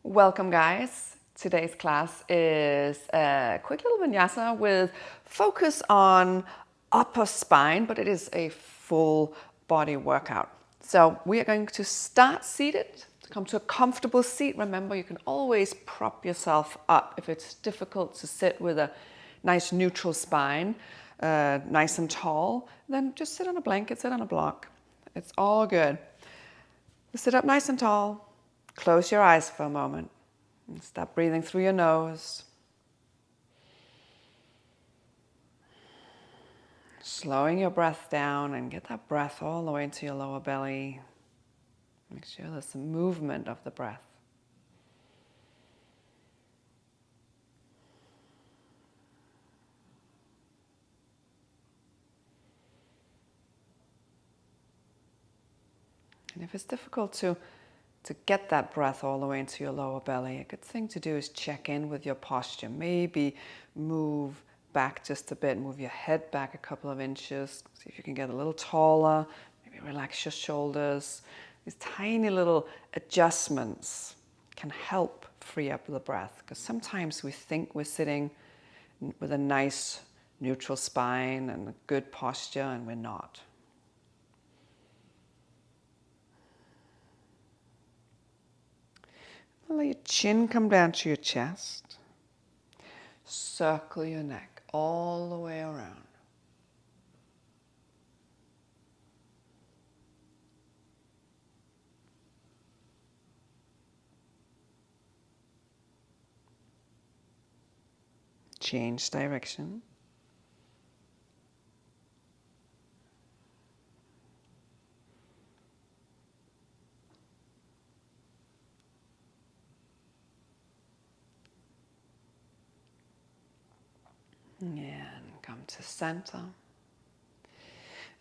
Welcome, guys. Today's class is a quick little vinyasa with focus on upper spine, but it is a full body workout. So we are going to start seated, come to a comfortable seat. Remember, you can always prop yourself up if it's difficult to sit with a nice neutral spine, nice and tall. Then just sit on a blanket, sit on a block. It's all good. Sit up nice and tall. Close your eyes for a moment and start breathing through your nose. Slowing your breath down and get that breath all the way into your lower belly. Make sure there's some movement of the breath. And if it's difficult to get that breath all the way into your lower belly, a good thing to do is check in with your posture. Maybe move back just a bit, move your head back a couple of inches. See if you can get a little taller. Maybe relax your shoulders. These tiny little adjustments can help free up the breath, because sometimes we think we're sitting with a nice neutral spine and a good posture, and we're not. Let your chin come down to your chest. Circle your neck all the way around. Change direction. And come to center.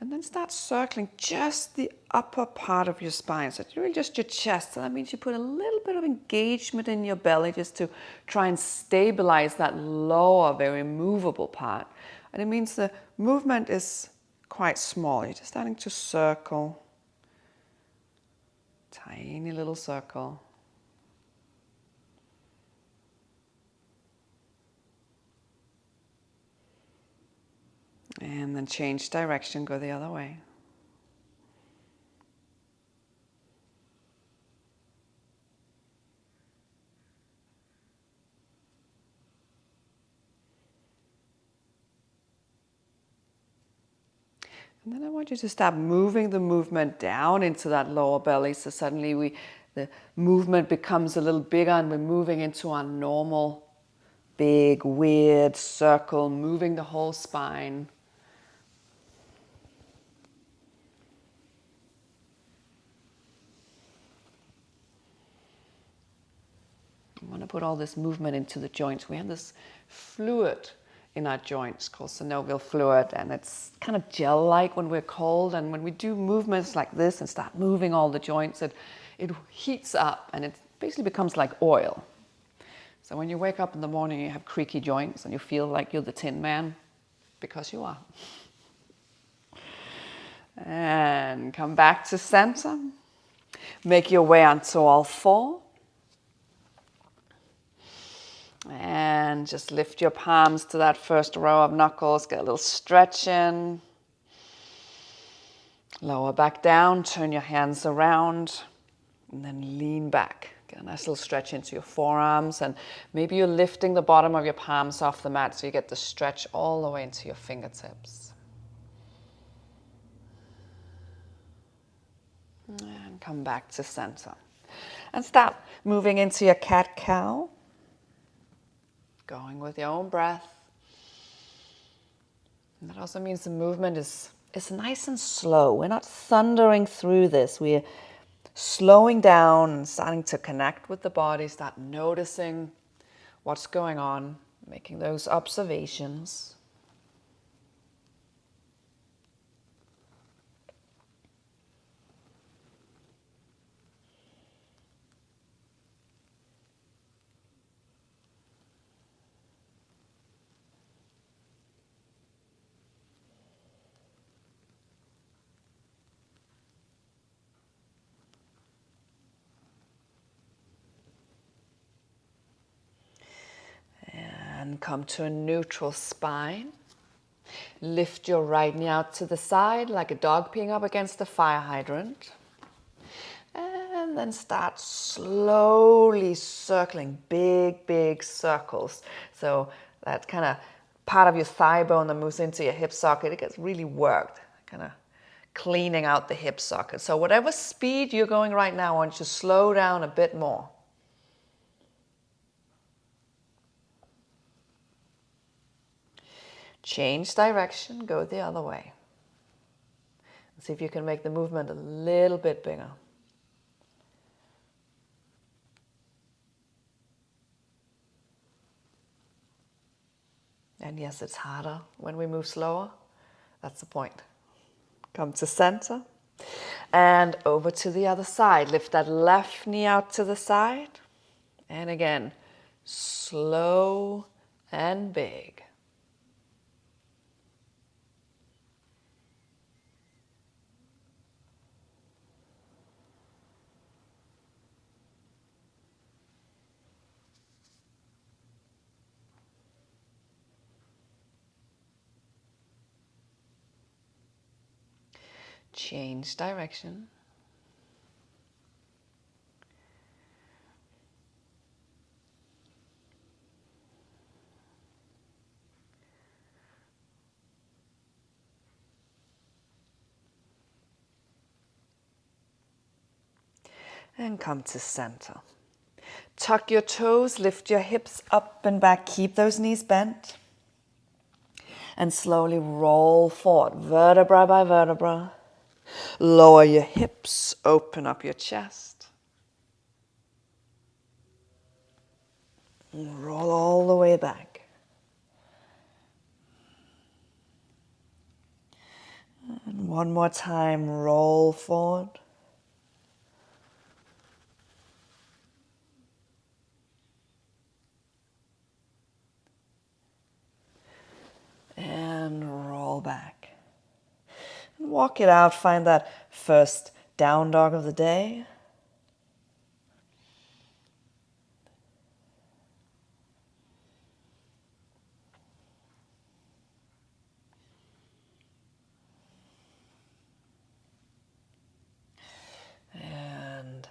And then start circling just the upper part of your spine. So it's really just your chest. So that means you put a little bit of engagement in your belly just to try and stabilize that lower, very movable part. And it means the movement is quite small. You're just starting to circle. Tiny little circle. And then change direction, go the other way. And then I want you to start moving the movement down into that lower belly. So suddenly the movement becomes a little bigger and we're moving into our normal, big, weird circle, moving the whole spine. We want to put all this movement into the joints. We have this fluid in our joints called synovial fluid, and it's kind of gel-like when we're cold. And when we do movements like this and start moving all the joints, it heats up and it basically becomes like oil. So when you wake up in the morning, you have creaky joints and you feel like you're the Tin Man, because you are. And come back to center. Make your way onto all four. And just lift your palms to that first row of knuckles. Get a little stretch in. Lower back down. Turn your hands around. And then lean back. Get a nice little stretch into your forearms. And maybe you're lifting the bottom of your palms off the mat so you get the stretch all the way into your fingertips. And come back to center. And start moving into your cat-cow. Going with your own breath. And that also means the movement is nice and slow. We're not thundering through this. We're slowing down and starting to connect with the body, start noticing what's going on, making those observations. And come to a neutral spine. Lift your right knee out to the side like a dog peeing up against a fire hydrant. And then start slowly circling, big circles. So that kind of part of your thigh bone that moves into your hip socket, it gets really worked, kind of cleaning out the hip socket. So whatever speed you're going right now, I want you to slow down a bit more. Change direction, go the other way. See if you can make the movement a little bit bigger. And yes, it's harder when we move slower. That's the point. Come to center and over to the other side. Lift that left knee out to the side. And again, slow and big. Change direction. And come to center. Tuck your toes, lift your hips up and back, keep those knees bent. And slowly roll forward, vertebra by vertebra. Lower your hips, open up your chest. And roll all the way back. And one more time, roll forward. And roll back. And walk it out, find that first down dog of the day. And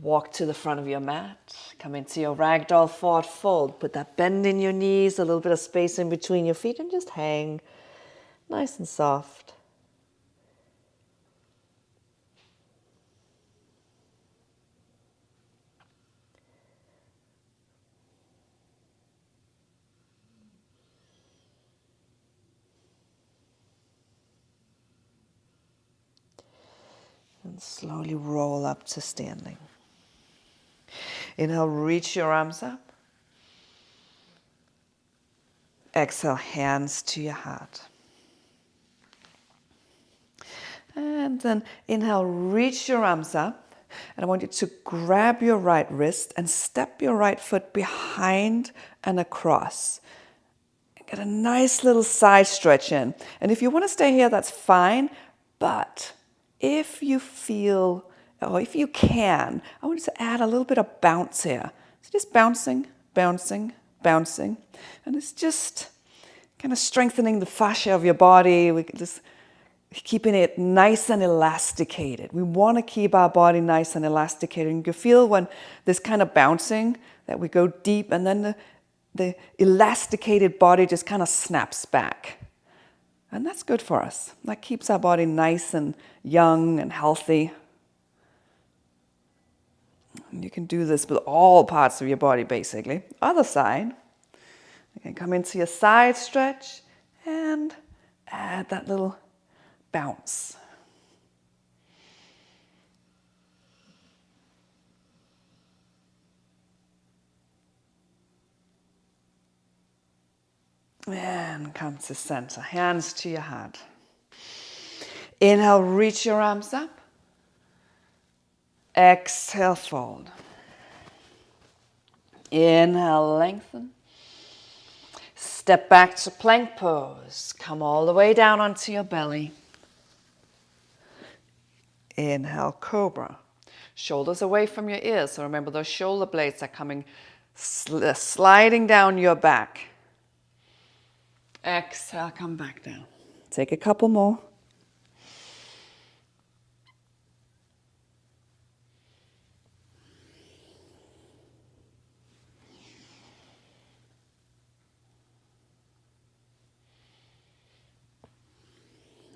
walk to the front of your mat. Come into your ragdoll forward fold. Put that bend in your knees, a little bit of space in between your feet, and just hang nice and soft. And slowly roll up to standing. Inhale, reach your arms up. Exhale, hands to your heart. And then inhale, reach your arms up. And I want you to grab your right wrist and step your right foot behind and across. Get a nice little side stretch in. And if you want to stay here, that's fine. But if you feel, or if you can, I want you to add a little bit of bounce here. So just bouncing, bouncing, bouncing. And it's just kind of strengthening the fascia of your body. We just keeping it nice and elasticated. We want to keep our body nice and elasticated. And you can feel when this kind of bouncing that we go deep, and then the elasticated body just kind of snaps back. And that's good for us. That keeps our body nice and young and healthy. And you can do this with all parts of your body, basically. Other side. You can come into your side stretch and add that little bounce. And come to center, hands to your heart. Inhale, reach your arms up. Exhale, fold. Inhale, lengthen. Step back to plank pose. Come all the way down onto your belly. Inhale, cobra. Shoulders away from your ears. So remember, those shoulder blades are coming Sliding down your back. Exhale, come back down. Take a couple more.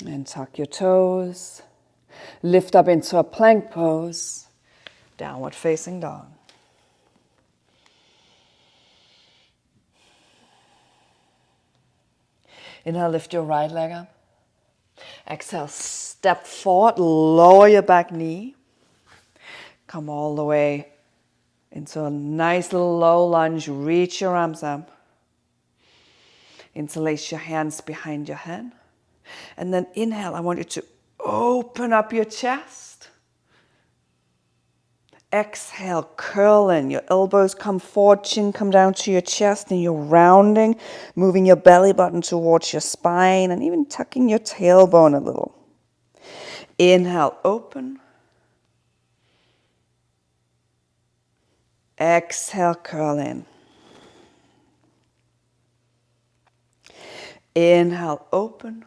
And tuck your toes. Lift up into a plank pose. Downward facing dog. Inhale, lift your right leg up. Exhale, step forward, lower your back knee. Come all the way into a nice little low lunge. Reach your arms up. Interlace your hands behind your head. And then inhale, I want you to open up your chest. Exhale, curl in. Your elbows come forward, chin come down to your chest, and you're rounding, moving your belly button towards your spine, and even tucking your tailbone a little. Inhale, open. Exhale, curl in. Inhale, open.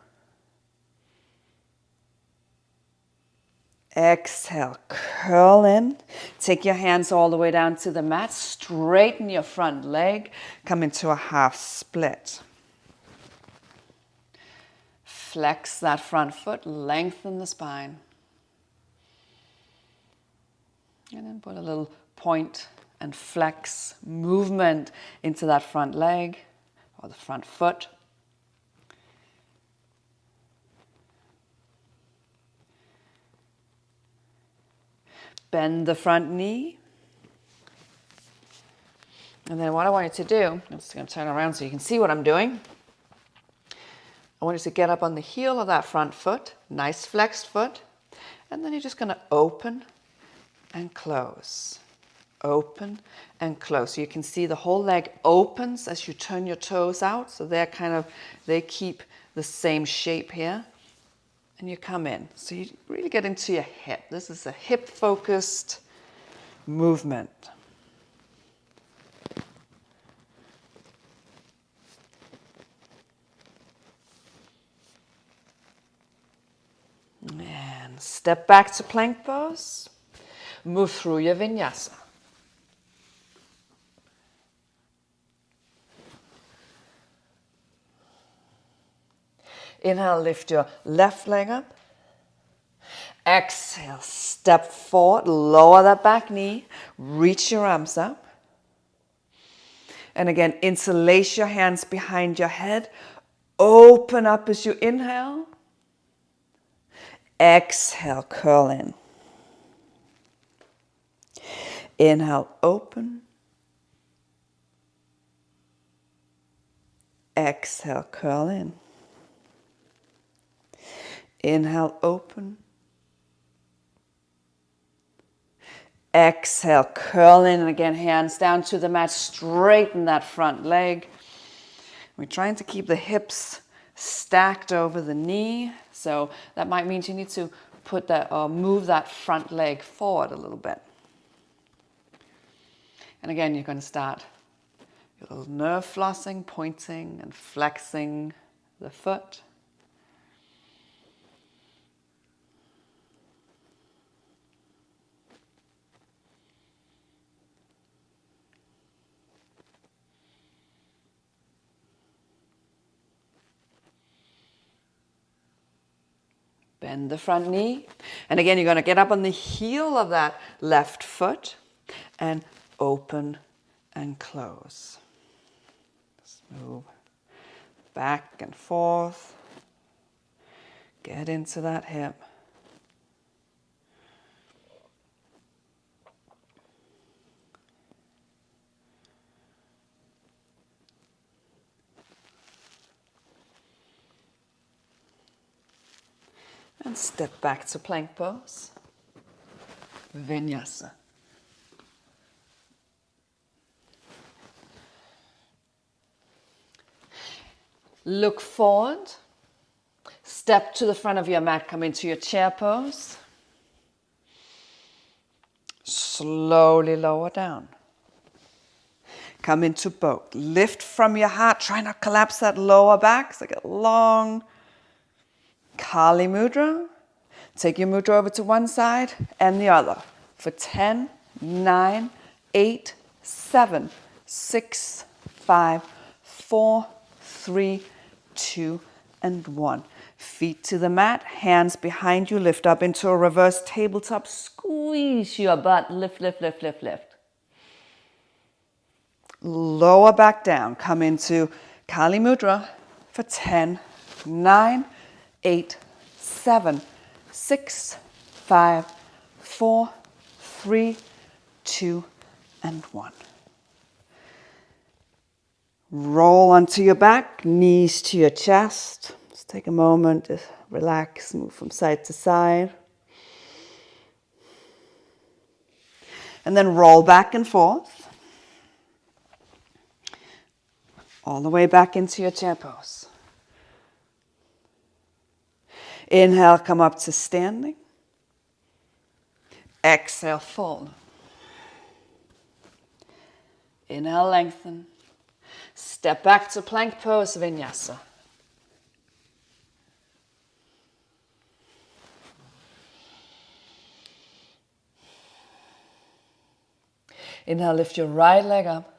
Exhale, curl in. Take your hands all the way down to the mat. Straighten your front leg. Come into a half split. Flex that front foot. Lengthen the spine. And then put a little point and flex movement into that front leg or the front foot. Bend the front knee. And then what I want you to do, I'm just going to turn around so you can see what I'm doing. I want you to get up on the heel of that front foot, nice flexed foot. And then you're just going to open and close. Open and close. So you can see the whole leg opens as you turn your toes out. So they keep the same shape here. And you come in. So you really get into your hip. This is a hip-focused movement. And step back to plank pose. Move through your vinyasa. Inhale, lift your left leg up. Exhale, step forward, lower that back knee, reach your arms up. And again, interlace your hands behind your head. Open up as you inhale. Exhale, curl in. Inhale, open. Exhale, curl in. Inhale, open. Exhale, curl in, and again, hands down to the mat. Straighten that front leg. We're trying to keep the hips stacked over the knee. So that might mean you need to put that or move that front leg forward a little bit. And again, you're going to start your little nerve flossing, pointing and flexing the foot. Bend the front knee. And again, you're going to get up on the heel of that left foot and open and close. Just move back and forth. Get into that hip. And step back to plank pose. Vinyasa. Look forward. Step to the front of your mat. Come into your chair pose. Slowly lower down. come into boat. Lift from your heart. Try not to collapse that lower back. So get long Kali Mudra. Take your mudra over to one side and the other for 10, 9, 8, 7, 6, 5, 4, 3, 2, and 1. Feet to the mat, hands behind you, lift up into a reverse tabletop. Squeeze your butt, lift, lift, lift, lift, lift. Lower back down, come into Kali Mudra for 10, 9, 8, 7, 6, 5, 4, 3, 2, and 1. Roll onto your back, knees to your chest. Just take a moment to relax, move from side to side. And then roll back and forth. All the way back into your chair pose. Inhale, come up to standing. Exhale, fold. Inhale, lengthen. Step back to plank pose, Vinyasa. Inhale, lift your right leg up.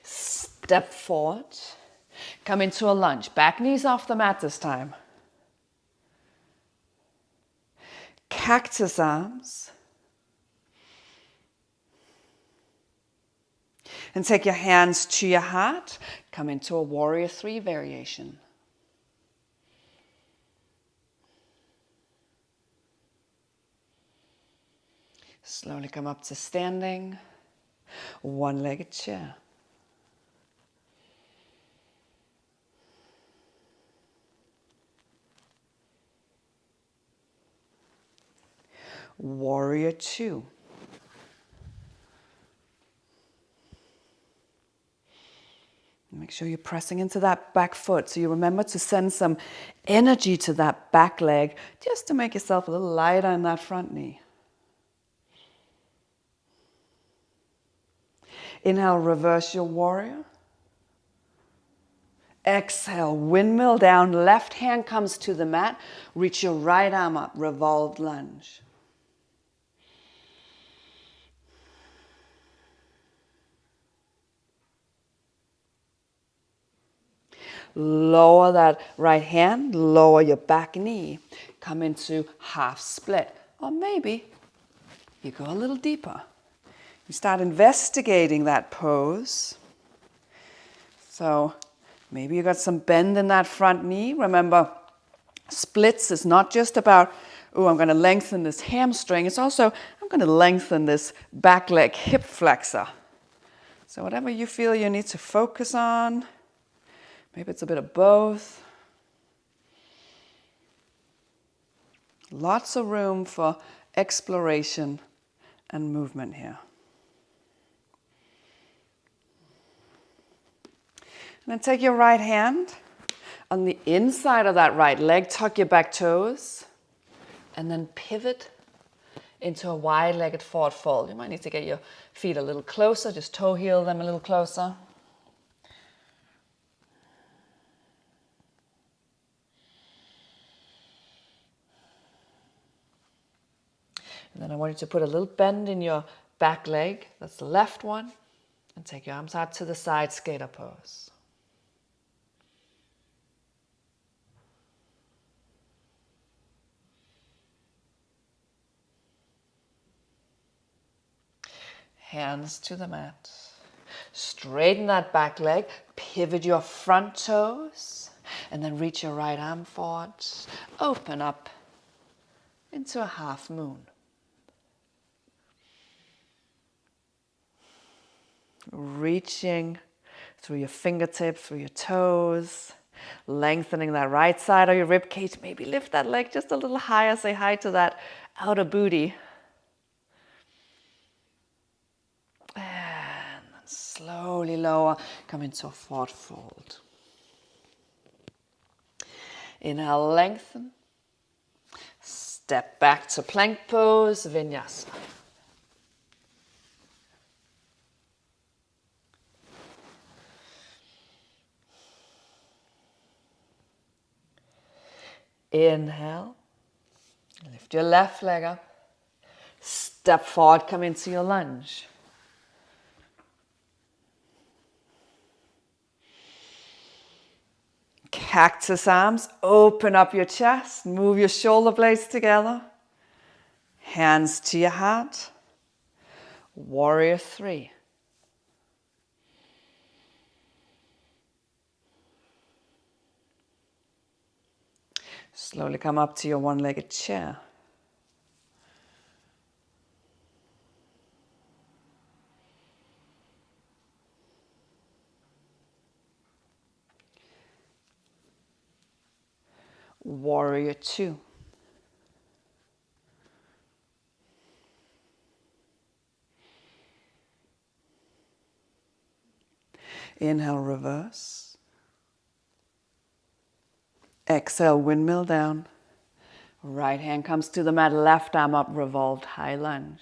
Step forward. Come into a lunge. Back knees off the mat this time. Cactus arms. And take your hands to your heart. Come into a warrior 3 variation. Slowly come up to standing. One-legged chair. Warrior 2. Make sure you're pressing into that back foot. So you remember to send some energy to that back leg just to make yourself a little lighter in that front knee. Inhale, reverse your warrior. Exhale, windmill down. Left hand comes to the mat. Reach your right arm up, revolved lunge. Lower that right hand, lower your back knee. Come into half split. Or maybe you go a little deeper. You start investigating that pose. So maybe you got some bend in that front knee. Remember, splits is not just about, oh, I'm going to lengthen this hamstring. It's also, I'm going to lengthen this back leg hip flexor. So whatever you feel you need to focus on, maybe it's a bit of both. Lots of room for exploration and movement here. And then take your right hand on the inside of that right leg, tuck your back toes, and then pivot into a wide-legged forward fold. You might need to get your feet a little closer, just toe heel them a little closer. And then I want you to put a little bend in your back leg, that's the left one, and take your arms out to the side, skater pose. Hands to the mat. Straighten that back leg, pivot your front toes, and then reach your right arm forward. Open up into a half moon. Reaching through your fingertips, through your toes, lengthening that right side of your rib cage. Maybe lift that leg just a little higher. Say hi to that outer booty. And then slowly lower, come into a forward fold. Inhale, lengthen. Step back to plank pose, Vinyasa. Inhale. Lift your left leg up. Step forward, come into your lunge. Cactus arms, open up your chest, move your shoulder blades together. Hands to your heart. Warrior 3. Slowly come up to your one-legged chair. Warrior 2. Inhale, reverse. Exhale, windmill down. Right hand comes to the mat, left arm up, revolved high lunge.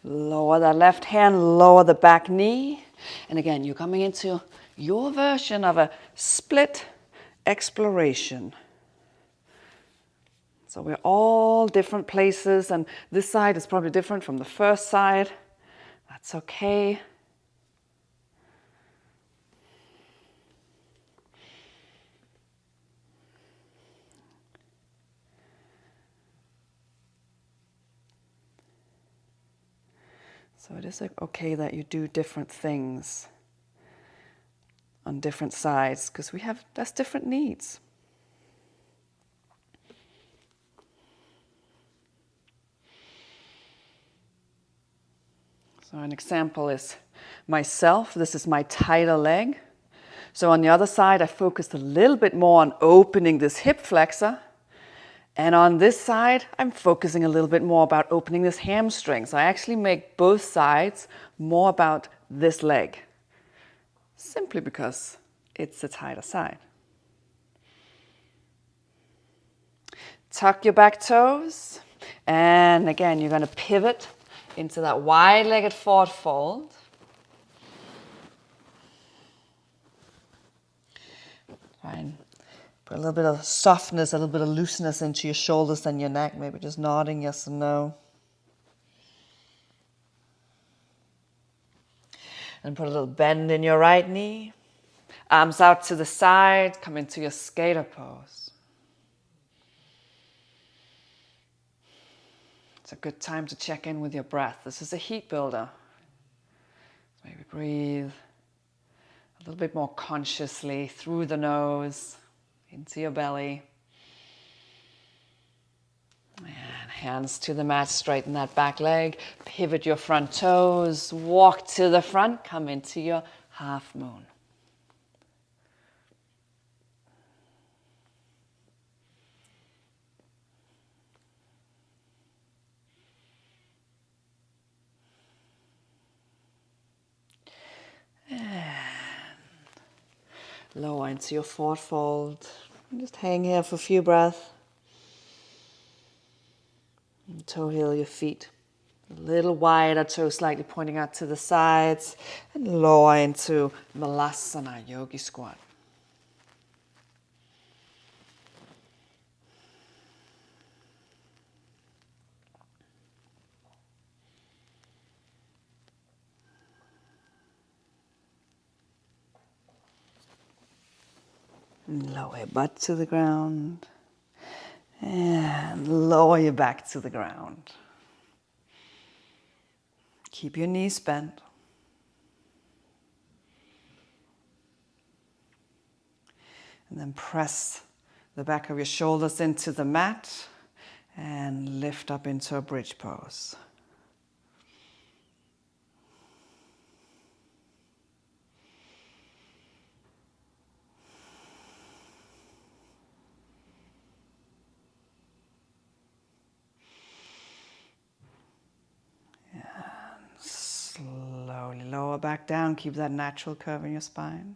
Lower that left hand, lower the back knee. And again, you're coming into your version of a split exploration. So we're all different places, and this side is probably different from the first side. That's okay. So it is okay that you do different things on different sides, because that's different needs. So an example is myself. This is my tighter leg. So on the other side, I focused a little bit more on opening this hip flexor. And on this side, I'm focusing a little bit more about opening this hamstring. So I actually make both sides more about this leg, simply because it's the tighter side. Tuck your back toes. And again, you're going to pivot into that wide-legged forward fold. Fine. Put a little bit of softness, a little bit of looseness into your shoulders and your neck. Maybe just nodding yes or no. And put a little bend in your right knee. Arms out to the side. Come into your skater pose. It's a good time to check in with your breath. This is a heat builder. So maybe breathe a little bit more consciously through the nose, into your belly. And hands to the mat, straighten that back leg. Pivot your front toes, walk to the front, come into your half moon. Lower into your forward fold. Just hang here for a few breaths. And toe heel your feet. A little wider, toe slightly pointing out to the sides. And lower into Malasana, yogi squat. Lower your butt to the ground. And lower your back to the ground. Keep your knees bent. And then press the back of your shoulders into the mat and lift up into a bridge pose. Slowly lower back down. Keep that natural curve in your spine.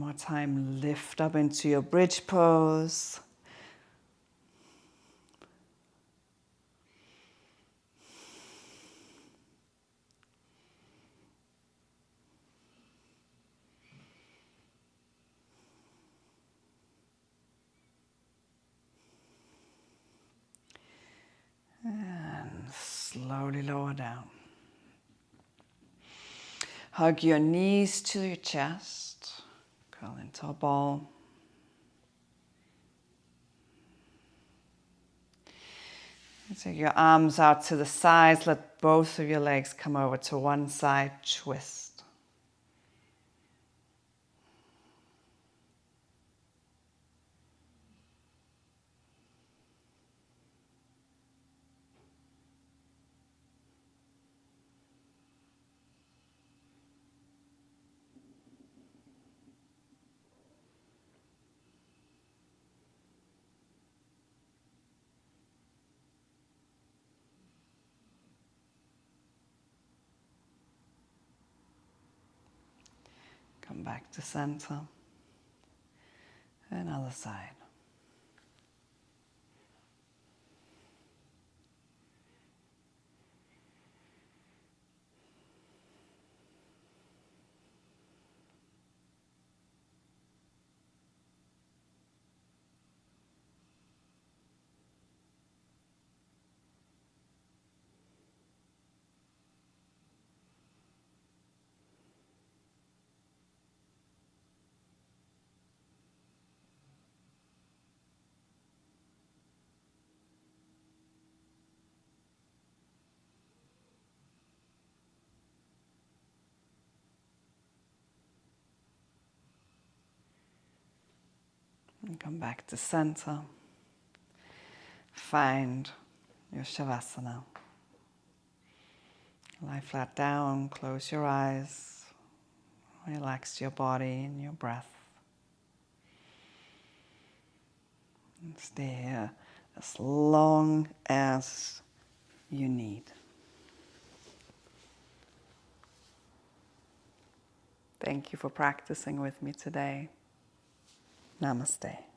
more time, lift up into your bridge pose. And slowly lower down. Hug your knees to your chest. Curl into a ball. Take your arms out to the sides. Let both of your legs come over to one side. Twist. Come back to center. Another side. And come back to center. Find your Shavasana. Lie flat down, close your eyes, relax your body and your breath. And stay here as long as you need. Thank you for practicing with me today. Namaste.